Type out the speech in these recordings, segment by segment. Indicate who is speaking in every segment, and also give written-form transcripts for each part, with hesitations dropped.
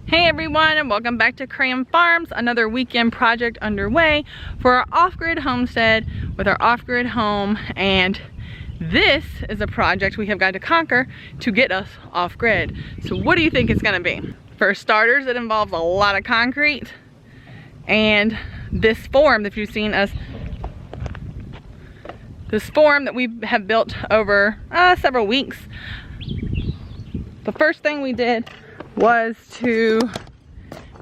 Speaker 1: Hey everyone, and welcome back to Cram Farms. Another weekend project underway for our off-grid homestead with our off-grid home, and this is a project we have got to conquer to get us off-grid. So what do you think it's going to be? For starters, it involves a lot of concrete and this form that you've seen us, this form that we have built over several weeks. The first thing we did was to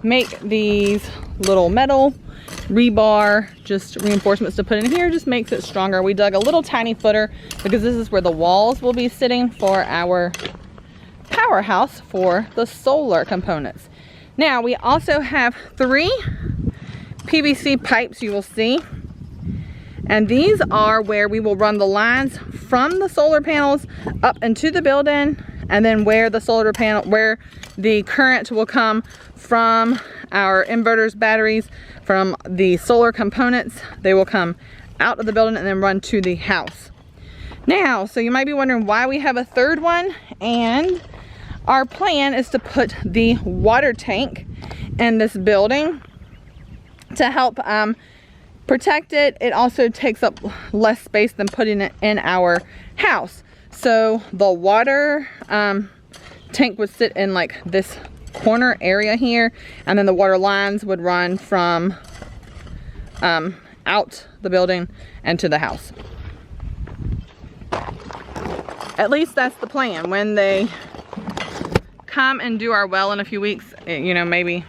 Speaker 1: make these little metal rebar, just reinforcements to put in here, just makes it stronger. We dug a little tiny footer because this is where the walls will be sitting for our powerhouse for the solar components. Now we also have 3 PVC pipes you will see, and these are where we will run the lines from the solar panels up into the building, and then where the solar panel, where the current will come from our inverters, batteries, from the solar components, they will come out of the building and then run to the house. Now, so you might be wondering why we have a third one, and our plan is to put the water tank in this building to help protect it. It also takes up less space than putting it in our house. So the water tank would sit in like this corner area here, and then the water lines would run from out the building and to the house. At least that's the plan. When they come and do our well in a few weeks, you know, maybe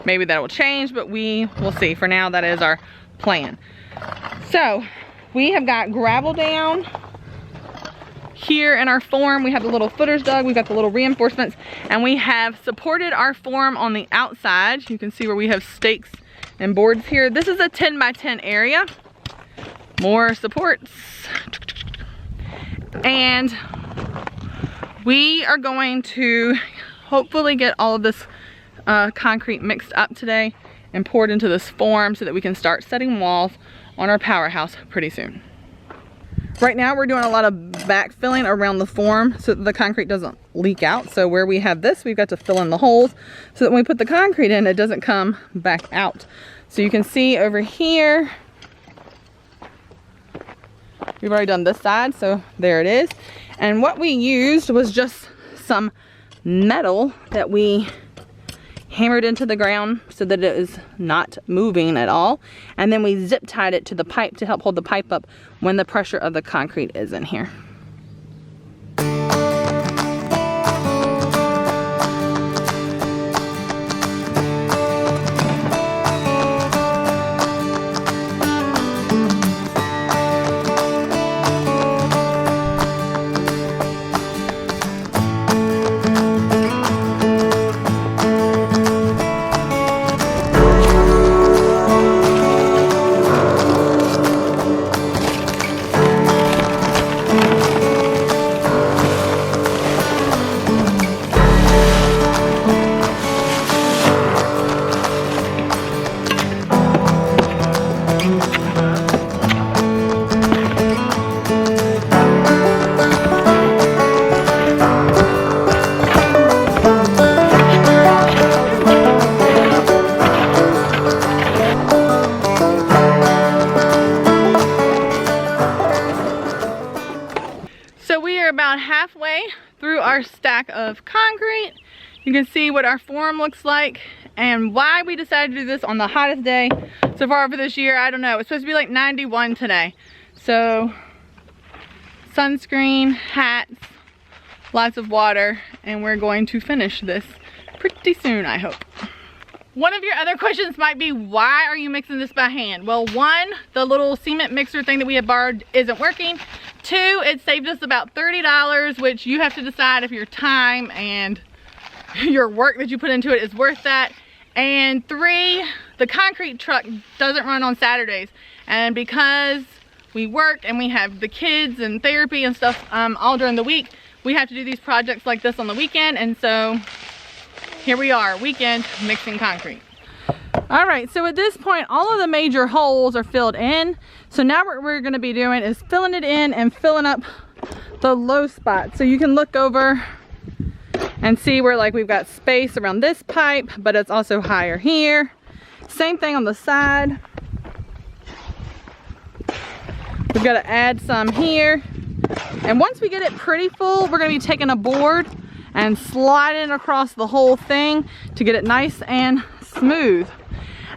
Speaker 1: that will change, but we will see. For now, that is our plan. So we have got gravel down here in our form. We have the little footers dug, we've got the little reinforcements, and we have supported our form on the outside. You can see where we have stakes and boards here. This is a 10 by 10 area. More supports. And we are going to hopefully get all of this concrete mixed up today and poured into this form so that we can start setting walls on our powerhouse pretty soon. Right now we're doing a lot of backfilling around the form so that the concrete doesn't leak out. So where we have this, we've got to fill in the holes so that when we put the concrete in, it doesn't come back out. So you can see over here, we've already done this side, so there it is. And what we used was just some metal that we hammered into the ground so that it is not moving at all, and then we zip tied it to the pipe to help hold the pipe up when the pressure of the concrete is in here. About halfway through our stack of concrete. You can see what our form looks like and why we decided to do this on the hottest day so far for this year. I don't know, it's supposed to be like 91 today. So sunscreen, hats, lots of water, and we're going to finish this pretty soon, I hope. One of your other questions might be, why are you mixing this by hand? Well, 1, the little cement mixer thing that we had borrowed isn't working. 2, it saved us about $30, which you have to decide if your time and your work that you put into it is worth that. And 3, the concrete truck doesn't run on Saturdays. And because we work and we have the kids and therapy and stuff all during the week, we have to do these projects like this on the weekend. And so here we are, weekend mixing concrete. All right, so at this point, all of the major holes are filled in. So now what we're gonna be doing is filling it in and filling up the low spots. So you can look over And see where like we've got space around this pipe, but it's also higher here. Same thing on the side. We've got to add some here. And once we get it pretty full, we're going to be taking a board and sliding it across the whole thing to get it nice and smooth.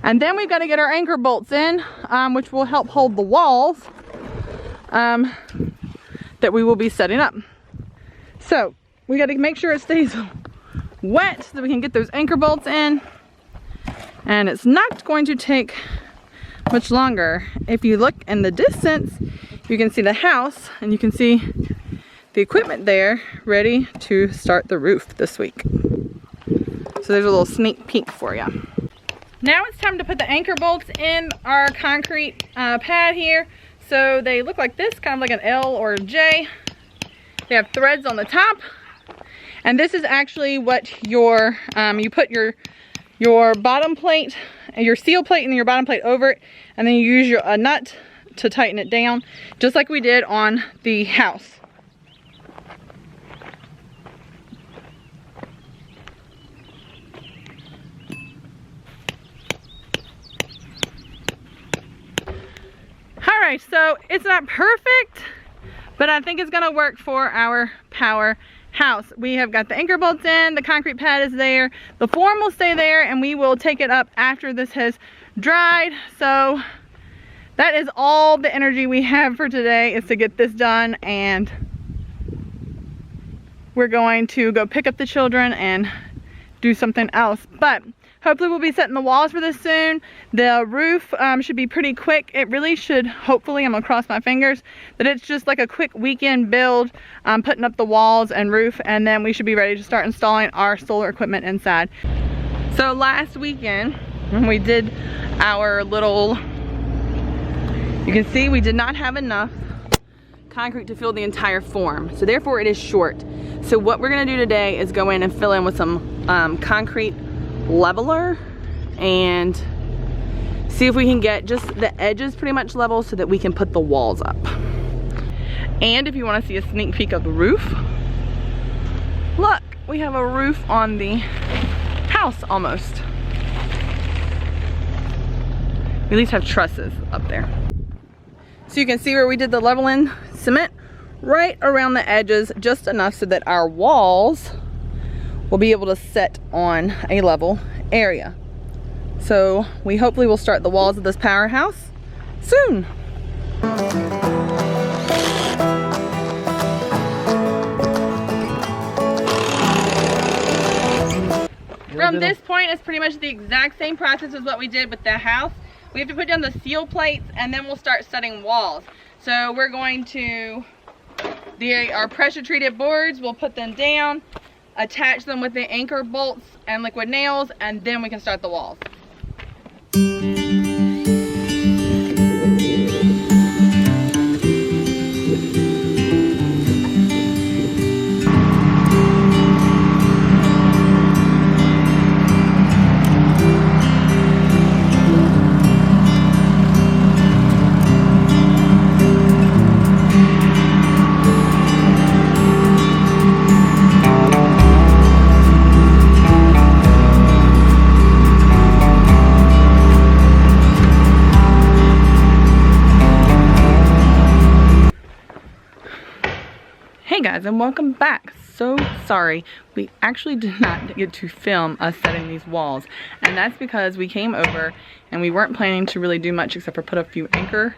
Speaker 1: And then we've got to get our anchor bolts in, which will help hold the walls that we will be setting up. So we got to make sure it stays wet so that we can get those anchor bolts in. And it's not going to take much longer. If you look in the distance, you can see the house and you can see the equipment there ready to start the roof this week. So there's a little sneak peek for you. Now it's time to put the anchor bolts in our concrete pad here. So they look like this, kind of like an L or a J. They have threads on the top. And this is actually what your, you put your bottom plate, your seal plate and your bottom plate over it, and then you use a nut to tighten it down, just like we did on the house. Alright, so it's not perfect, but I think it's gonna work for our power house. We have got the anchor bolts in, the concrete pad is there, the form will stay there, and we will take it up after this has dried. So that is all the energy we have for today, is to get this done, and we're going to go pick up the children and do something else. But hopefully we'll be setting the walls for this soon. The roof should be pretty quick. It really should, hopefully, I'm gonna cross my fingers, that it's just like a quick weekend build, putting up the walls and roof, and then we should be ready to start installing our solar equipment inside. So last weekend, when we did our little, you can see we did not have enough concrete to fill the entire form. So therefore it is short. So what we're gonna do today is go in and fill in with some concrete leveler and see if we can get just the edges pretty much level so that we can put the walls up. And if you want to see a sneak peek of the roof, look, we have a roof on the house almost. We at least have trusses up there. So you can see where we did the leveling cement right around the edges, just enough so that our walls will be able to set on a level area. So we hopefully will start the walls of this powerhouse soon. From this point, it's pretty much the exact same process as what we did with the house. We have to put down the seal plates and then we'll start setting walls. So we're going to, our pressure treated boards, we'll put them down, attach them with the anchor bolts and liquid nails, and then we can start the walls. Hey guys, and welcome back. So sorry, we actually did not get to film us setting these walls, and that's because we came over and we weren't planning to really do much except for put a few anchor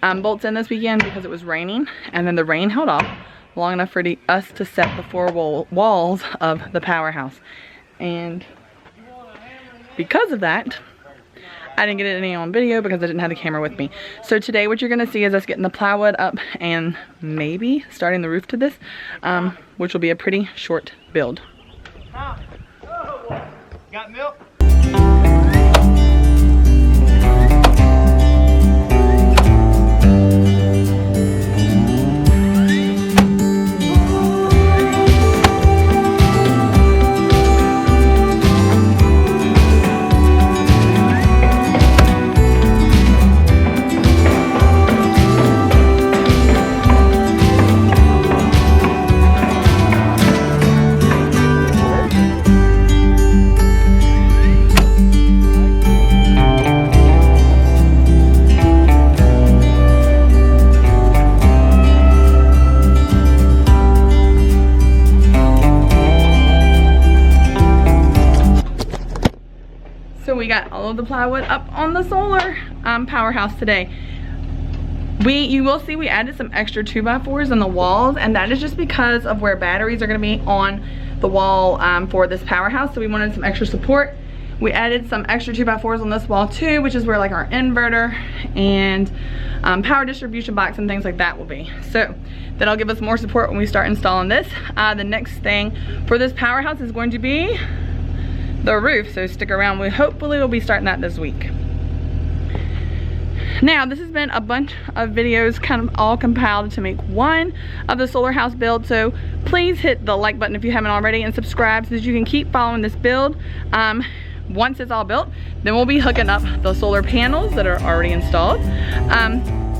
Speaker 1: bolts in this weekend because it was raining, and then the rain held off long enough for us to set the four walls of the powerhouse. And because of that, I didn't get any on video because I didn't have the camera with me. So today what you're gonna see is us getting the plywood up and maybe starting the roof to this, which will be a pretty short build.
Speaker 2: Got milk?
Speaker 1: we got all of the plywood up on the solar powerhouse today. You will see we added some extra 2x4s on the walls, and that is just because of where batteries are going to be on the wall for this powerhouse. So we wanted some extra support. We added some extra 2x4s on this wall too, which is where like our inverter and power distribution box and things like that will be. So that'll give us more support when we start installing this. The next thing for this powerhouse is going to be the roof, so stick around. We hopefully will be starting that this week. Now, this has been a bunch of videos kind of all compiled to make one of the solar house build, so please hit the like button if you haven't already and subscribe so that you can keep following this build. Once it's all built, then we'll be hooking up the solar panels that are already installed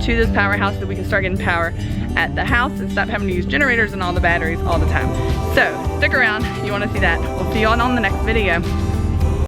Speaker 1: to this powerhouse so that we can start getting power at the house and stop having to use generators and all the batteries all the time. So stick around, you want to see that. We'll see you all on the next video.